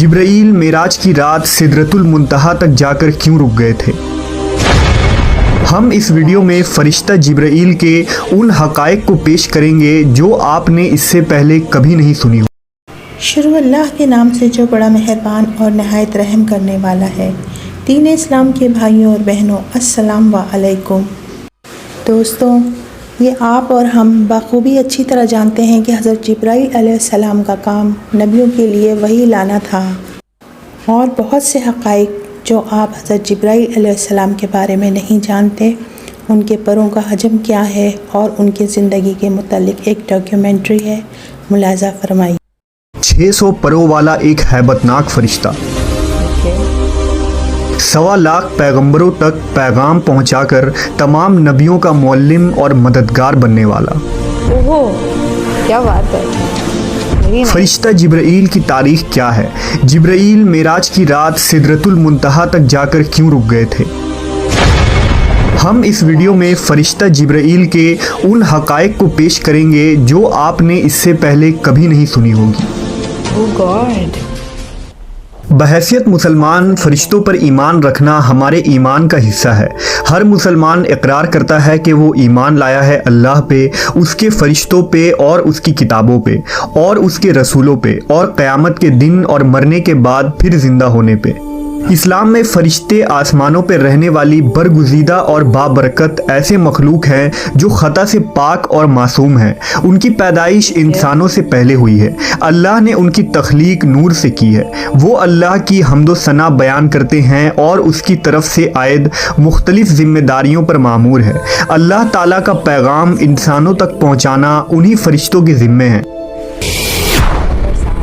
जिब्राइल मेराज की रात सिदरतुल मुंतहा तक जाकर क्यों रुक गए थे। हम इस वीडियो में फरिश्ता जिब्राइल के उन हक़ाइक़ को पेश करेंगे जो आपने इससे पहले कभी नहीं सुनी हो। शुरू अल्लाह के नाम से जो बड़ा मेहरबान और नहायत रहम करने वाला है। दीन इस्लाम के भाइयों और बहनों, अस्सलाम वालेकुम। दोस्तों, ये आप और हम बखूबी अच्छी तरह जानते हैं कि हज़रत जिब्राइल अलैहिस्सलाम का काम नबियों के लिए वही लाना था, और बहुत से हक़ाइक़ जो आप हज़रत जिब्राइल अलैहिस्सलाम के बारे में नहीं जानते, उनके परों का हजम क्या है और उनकी ज़िंदगी के मुतालिक एक डॉक्यूमेंट्री है, मुलाज़ा फरमाइए। 600 परों वाला एक हैबतनाक फरिश्ता, 1.25 लाख पैगंबरों तक पैगाम पहुंचाकर तमाम नबियों का मुअल्लिम और मददगार बनने वाला। ओहो, क्या बात है। फरिश्ता जिब्राइल की तारीख क्या है। जिब्राइल मेराज की रात सिदरतुल मुंतहा तक जाकर क्यों रुक गए थे। हम इस वीडियो में फरिश्ता जिब्राइल के उन हक़ाइक़ को पेश करेंगे जो आपने इससे पहले कभी नहीं सुनी होगी। ओह गॉड। बहैसियत मुसलमान फरिश्तों पर ईमान रखना हमारे ईमान का हिस्सा है। हर मुसलमान इकरार करता है कि वो ईमान लाया है अल्लाह पे, उसके फरिश्तों पे और उसकी किताबों पे और उसके रसूलों पे और क़यामत के दिन और मरने के बाद फिर ज़िंदा होने पे। इस्लाम में फरिश्ते आसमानों पर रहने वाली बरगुज़ीदा और बाबरकत ऐसे मखलूक हैं जो ख़ता से पाक और मासूम हैं। उनकी पैदाइश इंसानों से पहले हुई है। अल्लाह ने उनकी तख्लीक नूर से की है। वो अल्लाह की हम्दो सना बयान करते हैं और उसकी तरफ से आयद मुख्तलिफ ज़िम्मेदारियों पर मामूर है। अल्लाह ताला का पैगाम इंसानों तक पहुँचाना उन्हीं फरिश्तों के ज़िम्मे है।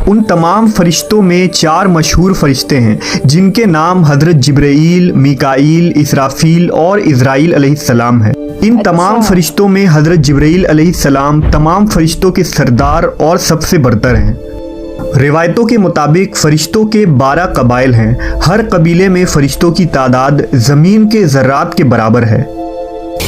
उन तमाम फरिश्तों में 4 मशहूर फरिश्ते हैं जिनके नाम हज़रत जिब्राइल, मीकाईल, इसराफील और इज़राइल अलैहिस्सलाम है। इन तमाम फरिश्तों में हज़रत जिब्राइल अलैहिस्सलाम तमाम फरिश्तों के सरदार और सबसे बरतर हैं। रिवायतों के मुताबिक फ़रिश्तों के 12 कबाइल हैं। हर कबीले में फ़रिश्तों की तादाद ज़मीन के ज़र्रात के बराबर है।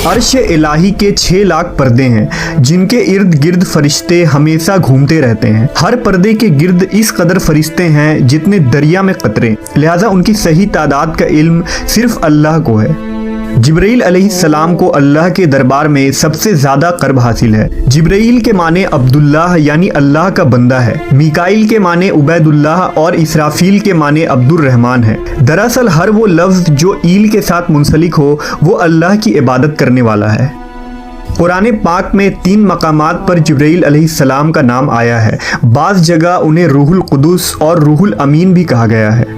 अर्श इलाही के 6 लाख पर्दे हैं जिनके इर्द गिर्द फरिश्ते हमेशा घूमते रहते हैं। हर पर्दे के गिर्द इस कदर फरिश्ते हैं जितने दरिया में कतरे, लिहाजा उनकी सही तादाद का इल्म सिर्फ अल्लाह को है। जिब्राइल अलैहिस्सलाम को अल्लाह के दरबार में सबसे ज़्यादा कर्ब हासिल है। जिब्राइल के माने अब्दुल्लाह यानी अल्लाह का बंदा है। मीकाईल के माने उबैदुल्लाह और इसराफील के माने अब्दुर रहमान है। दरअसल हर वो लफ्ज़ जो ईल के साथ मुंसलिक हो वो अल्लाह की इबादत करने वाला है। कुरान पाक में 3 मकामात पर जिब्राइल अलैहिस्सलाम का नाम आया है। बाज़ जगह उन्हें रूहुल कुदुस और रूहुल अमीन भी कहा गया है।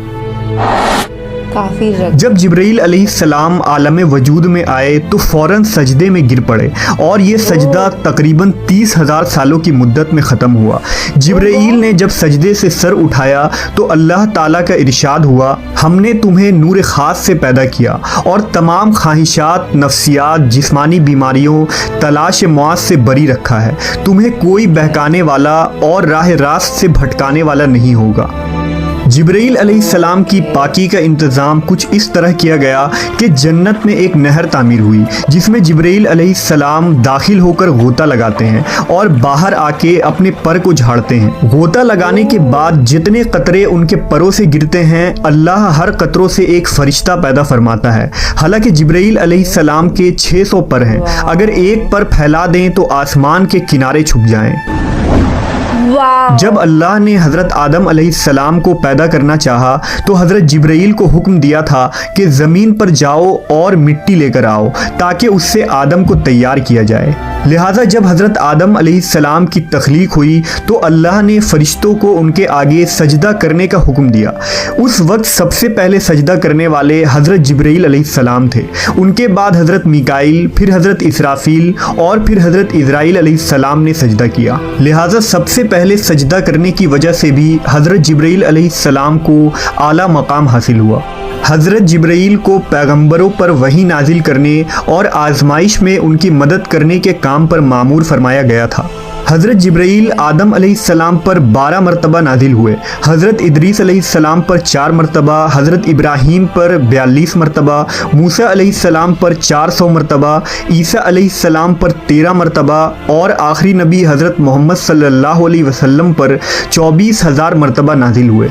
जब जिब्राइल अलैहिस्सलाम आलम वजूद में आए तो फ़ौरन सजदे में गिर पड़े और ये सजदा तकरीबन 30,000 सालों की मुद्दत में ख़त्म हुआ। जिब्राइल ने जब सजदे से सर उठाया तो अल्लाह ताला का इरशाद हुआ, हमने तुम्हें नूर ख़ास से पैदा किया और तमाम ख्वाहिशात, नफ्सियात, जिस्मानी बीमारियों, तलाश मौत से बरी रखा है। तुम्हें कोई बहकाने वाला और राह रास्त से भटकाने वाला नहीं होगा। जिब्राइल अलैहिस्सलाम की पाकी का इंतज़ाम कुछ इस तरह किया गया कि जन्नत में एक नहर तामीर हुई जिसमें जिब्राइल अलैहिस्सलाम दाखिल होकर गोता लगाते हैं और बाहर आके अपने पर को झाड़ते हैं। गोता लगाने के बाद जितने कतरे उनके परों से गिरते हैं, अल्लाह हर कतरों से एक फरिश्ता पैदा फरमाता है। हालांकि जिब्राइल अलैहिस्सलाम के 600 पर हैं। अगर एक पर फैला दें तो आसमान के किनारे छुप जाएं। जब अल्लाह ने हज़रत आदम अलैहिस्सलाम को पैदा करना चाहा तो हज़रत जिब्राइल को हुक्म दिया था कि ज़मीन पर जाओ और मिट्टी लेकर आओ ताकि उससे आदम को तैयार किया जाए। लिहाजा जब हज़रत आदम अलैहिस्सलाम की तख्लीक हुई तो अल्लाह ने फ़रिश्तों को उनके आगे सजदा करने का हुक्म दिया। उस वक्त सबसे पहले सजदा करने वाले हज़रत जिब्राइल अलैहिस्सलाम थे। उनके बाद हज़रत मीकाईल, फिर हज़रत इसराफील और फिर हज़रत इज़राइल अलैहिस्सलाम ने सजदा किया। लिहाजा सबसे पहले सजदा करने की वजह से भी हज़रत जिब्राइल अलैहिस्सलाम को आला मकाम हासिल हुआ। हज़रत जिब्राइल को पैगंबरों पर वही नाजिल करने और आजमाइश में उनकी मदद करने के काम पर मामूर फरमाया गया था। हज़रत जिब्राइल आदम अलैहिस्सलाम पर 12 मरतबा नाजिल हुए, हज़रत इदरीस अलैहिस्सलाम पर 4 मरतबा, हज़रत इब्राहीम पर 42 मरतबा, मूसा अलैहिस्सलाम पर 400 मरतबा, ईसा अलैहिस्सलाम पर 13 मरतबा और आखिरी नबी हज़रत मोहम्मद सल्लल्लाहु अलैहि वसल्लम पर 24,000 मरतबा नाजिल हुए।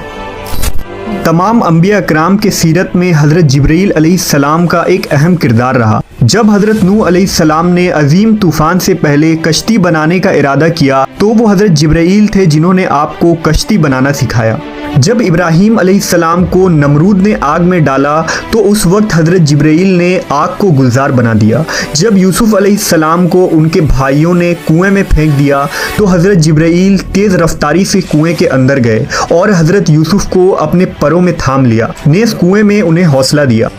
तमाम अंबिया अकराम के सीरत में हज़रत जिब्रील अलैहिस्सलाम का एक अहम किरदार रहा। जब हज़रत नूह अलैहिस्सलाम ने अजीम तूफ़ान से पहले कश्ती बनाने का इरादा किया तो वो हज़रत जिब्रील थे जिन्होंने आपको कश्ती बनाना सिखाया। जब इब्राहीम अलैहिस्सलाम को नमरूद ने आग में डाला तो उस वक्त हज़रत जिब्रील ने आग को गुलजार बना दिया। जब यूसुफ अलैहिस्सलाम को उनके भाइयों ने कुएं में फेंक दिया तो हज़रत जिब्रील तेज़ रफ्तारी से कुएं के अंदर गए और हज़रत यूसुफ को अपने परों में थाम लिया, नेज़ कुएं में उन्हें हौसला दिया।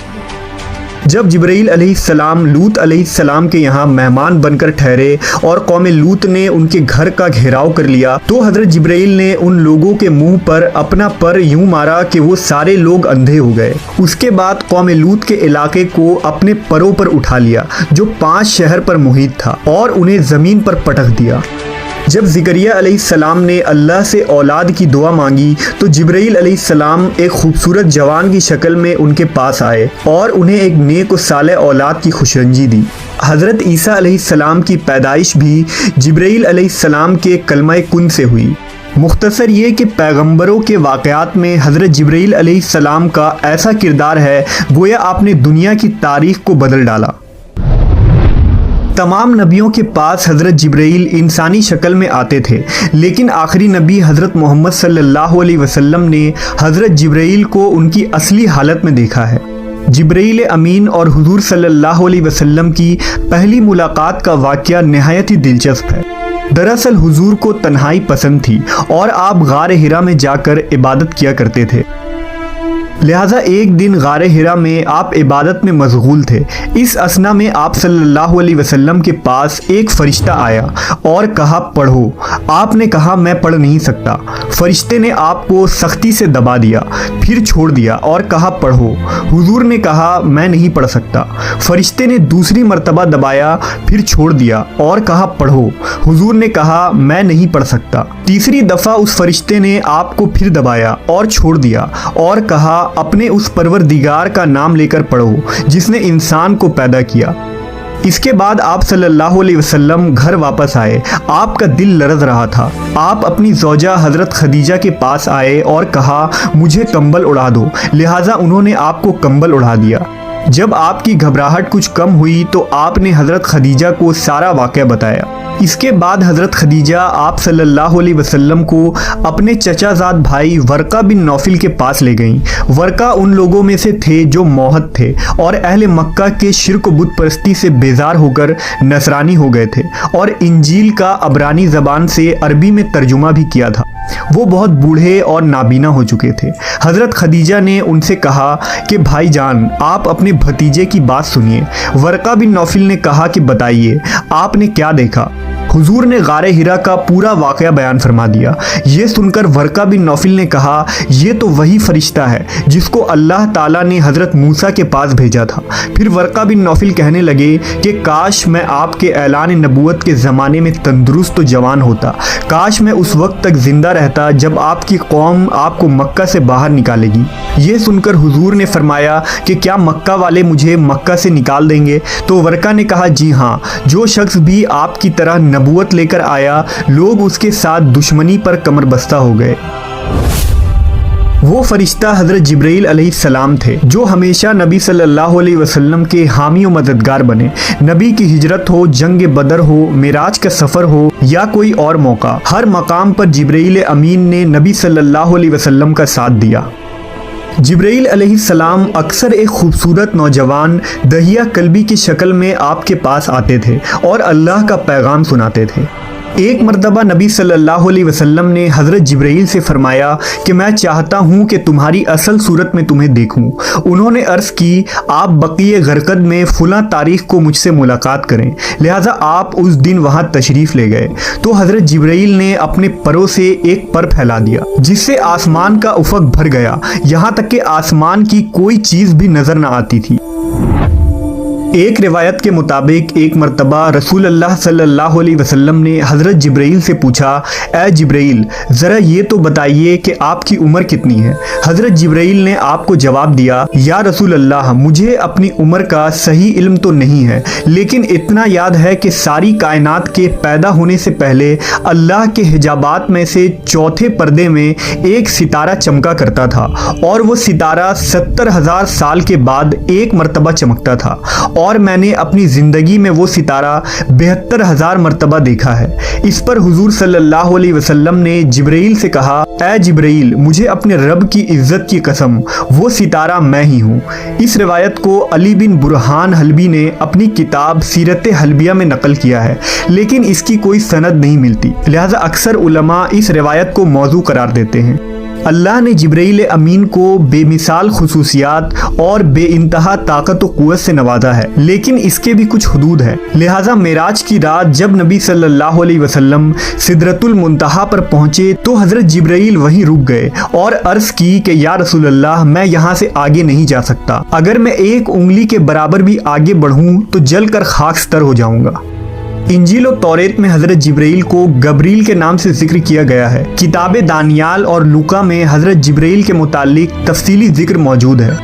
जब जिब्रील अलैहिस्सलाम लूत अलैहिस्सलाम के यहाँ मेहमान बनकर ठहरे और कौम लूत ने उनके घर का घेराव कर लिया तो हज़रत जिब्रील ने उन लोगों के मुंह पर अपना पर यूं मारा कि वो सारे लोग अंधे हो गए। उसके बाद कौम लूत के इलाके को अपने परों पर उठा लिया जो 5 शहर पर मुहित था और उन्हें ज़मीन पर पटक दिया। जब ज़करिया अलैहिस्सलाम ने अल्लाह से औलाद की दुआ मांगी तो जिब्रील अलैहिस्सलाम एक खूबसूरत जवान की शक्ल में उनके पास आए और उन्हें एक नेक और सालेह औलाद की खुशरंजी दी। हज़रत ईसा अलैहिस्सलाम की पैदाइश भी जिब्रील अलैहिस्सलाम के कलमा कुन से हुई। मुख्तसर ये कि पैगंबरों के वाक़यात में हज़रत जिब्रील अलैहिस्सलाम का ऐसा किरदार है गोया आपने दुनिया की तारीख़ को बदल डाला। तमाम नबियों के पास हज़रत जिब्रील इंसानी शक्ल में आते थे, लेकिन आखिरी नबी हज़रत मोहम्मद सल्लल्लाहु अलैहि वसल्लम ने हज़रत जिब्रील को उनकी असली हालत में देखा है। जिब्रील अमीन और हुजूर सल्लल्लाहु अलैहि वसल्लम की पहली मुलाकात का वाक़या नहायत ही दिलचस्प है। दरअसल हुजूर को तन्हाई पसंद थी और आप गार हिरा में जाकर इबादत किया करते थे। लिहाजा एक दिन गार हिरा में आप इबादत में मशगूल थे। इस असना में आप सल्लल्लाहु अलैहि वसल्लम के पास एक फ़रिश्ता आया और कहा पढ़ो। आपने कहा मैं पढ़ नहीं सकता। फ़रिश्ते ने आपको सख्ती से दबा दिया, फिर छोड़ दिया और कहा पढ़ो। हुजूर ने कहा मैं नहीं पढ़ सकता। फ़रिश्ते ने दूसरी मर्तबा दबाया, फिर छोड़ दिया और कहा पढ़ो। हुजूर ने कहा मैं नहीं पढ़ सकता। तीसरी दफ़ा उस फ़रिश्ते ने आपको फिर दबाया और छोड़ दिया और कहा अपने उस परवरदिगार का नाम लेकर पढ़ो जिसने इंसान को पैदा किया। इसके बाद आप सल्लल्लाहु अलैहि वसल्लम घर वापस आए। आपका दिल लरज़ रहा था। आप अपनी ज़ौजा हज़रत खदीजा के पास आए और कहा मुझे कंबल उड़ा दो। लिहाजा उन्होंने आपको कंबल उड़ा दिया। जब आपकी घबराहट कुछ कम हुई तो आपने हज़रत खदीजा को सारा वाक़या बताया। इसके बाद हज़रत खदीजा आप सल्लल्लाहु अलैहि वसल्लम को अपने चचाजाद भाई वर्का बिन नौफिल के पास ले गईं। वर्का उन लोगों में से थे जो मौहद थे और अहले मक्का के शिर्क बुत परस्ती से बेजार होकर नसरानी हो गए थे और इंजील का अबरानी ज़बान से अरबी में तर्जुमा भी किया था। वो बहुत बूढ़े और नाबीना हो चुके थे। हज़रत खदीजा ने उनसे कहा कि भाईजान आप अपने भतीजे की बात सुनिए। वर्का बिन नौफिल ने कहा कि बताइए आपने क्या देखा। हुजूर ने गारे हिरा का पूरा वाक़या बयान फरमा दिया। ये सुनकर वर्का बिन नौफिल ने कहा ये तो वही फरिश्ता है जिसको अल्लाह ताला ने हज़रत मूसा के पास भेजा था। फिर वर्का बिन नौफिल कहने लगे कि काश मैं आपके ऐलान नबूवत के ज़माने में तंदुरुस्त तो जवान होता। काश मैं उस वक्त तक ज़िंदा रहता जब आपकी कौम आपको मक्का से बाहर निकालेगी। ये सुनकर हुजूर ने फरमाया कि क्या मक्का वाले मुझे मक्का से निकाल देंगे? तो वर्का ने कहा जी हाँ, जो शख्स भी आपकी तरह नबूवत लेकर आया लोग उसके साथ दुश्मनी पर कमर बस्ता हो गए। वो फरिश्ता हज़रत जिब्रील अलैहिस्सलाम थे जो हमेशा नबी सल्लल्लाहु अलैहि वसल्लम के हामी और मददगार बने। नबी की हिजरत हो, जंग बदर हो, मिराज का सफ़र हो या कोई और मौका, हर मकाम पर जिब्रील अमीन ने नबी सल्लल्लाहु अलैहि वसल्लम का साथ दिया। जिब्रील अलैहिस्सलाम अक्सर एक खूबसूरत नौजवान दहिया कल्बी की शक्ल में आपके पास आते थे और अल्लाह का पैगाम सुनाते थे। एक मर्तबा नबी सल्लल्लाहु अलैहि वसल्लम ने हज़रत जिब्रील से फरमाया कि मैं चाहता हूँ कि तुम्हारी असल सूरत में तुम्हें देखूँ। उन्होंने अर्ज़ की आप बक़ीए गरकद में फ़लाँ तारीख़ को मुझसे मुलाकात करें। लिहाजा आप उस दिन वहाँ तशरीफ़ ले गए तो हज़रत जिब्रील ने अपने परों से एक पर फैला दिया जिससे आसमान का उफ़क़ भर गया, यहाँ तक कि आसमान की कोई चीज़ भी नज़र न आती थी। एक रिवायत के मुताबिक एक मर्तबा रसूल अल्लाह सल्लल्लाहु अलैहि वसल्लम ने हज़रत जिब्राइल से पूछा, ए जिब्राइल ज़रा ये तो बताइए कि आपकी उम्र कितनी है। हज़रत जिब्राइल ने आपको जवाब दिया, या रसूल अल्लाह मुझे अपनी उम्र का सही इल्म तो नहीं है, लेकिन इतना याद है कि सारी कायनात के पैदा होने से पहले अल्लाह के हिजाबात में से चौथे पर्दे में एक सितारा चमका करता था और वो सितारा 70,000 साल के बाद एक मर्तबा चमकता था और मैंने अपनी ज़िंदगी में वो सितारा 72,000 मर्तबा देखा है। इस पर हुजूर सल्लल्लाहु अलैहि वसल्लम ने जिब्राइल से कहा, ए जिब्राइल मुझे अपने रब की इज़्ज़त की कसम वो सितारा मैं ही हूँ। इस रिवायत को अली बिन बुरहान हलबी ने अपनी किताब सीरत हलबिया में नकल किया है, लेकिन इसकी कोई सनद नहीं मिलती, लिहाजा अक्सर उलमा इस रिवायत को मौजू करार देते हैं। अल्लाह ने जिब्राइल अमीन को बेमिसाल खुसूसियात और बेइंतहा ताकत व क़ुव्वत से नवाजा है, लेकिन इसके भी कुछ हदूद है। लिहाजा मेराज की रात जब नबी सल्लल्लाहु अलैहि वसल्लम सिदरतुल मुंतहा पर पहुंचे तो हज़रत जिब्राइल वहीं रुक गए और अर्ज़ की कि या रसूल अल्लाह मैं यहाँ से आगे नहीं जा सकता, अगर मैं एक उंगली के बराबर भी आगे बढ़ूँ तो जलकर खाकस्तर हो जाऊँगा। इंजील और तौरेत में हज़रत जिब्राइल को गब्रील के नाम से जिक्र किया गया है। किताब दानियाल और लूका में हज़रत जिब्राइल के मुतालिक तफसीली जिक्र मौजूद है।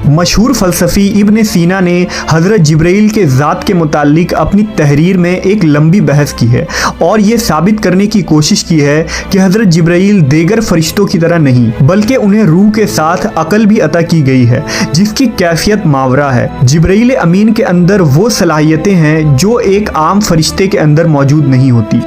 मशहूर फ़लसफ़ी इब्न सीना ने हज़रत जिब्राइल के ज़ात के मुतालिक अपनी तहरीर में एक लंबी बहस की है और ये साबित करने की कोशिश की है कि हज़रत जिब्राइल दीगर फरिश्तों की तरह नहीं, बल्कि उन्हें रूह के साथ अक़ल भी अता की गई है जिसकी कैफियत मावरा है। जिब्राइल अमीन के अंदर वो सलाहियतें हैं जो एक आम फरिश्ते के अंदर मौजूद नहीं होती।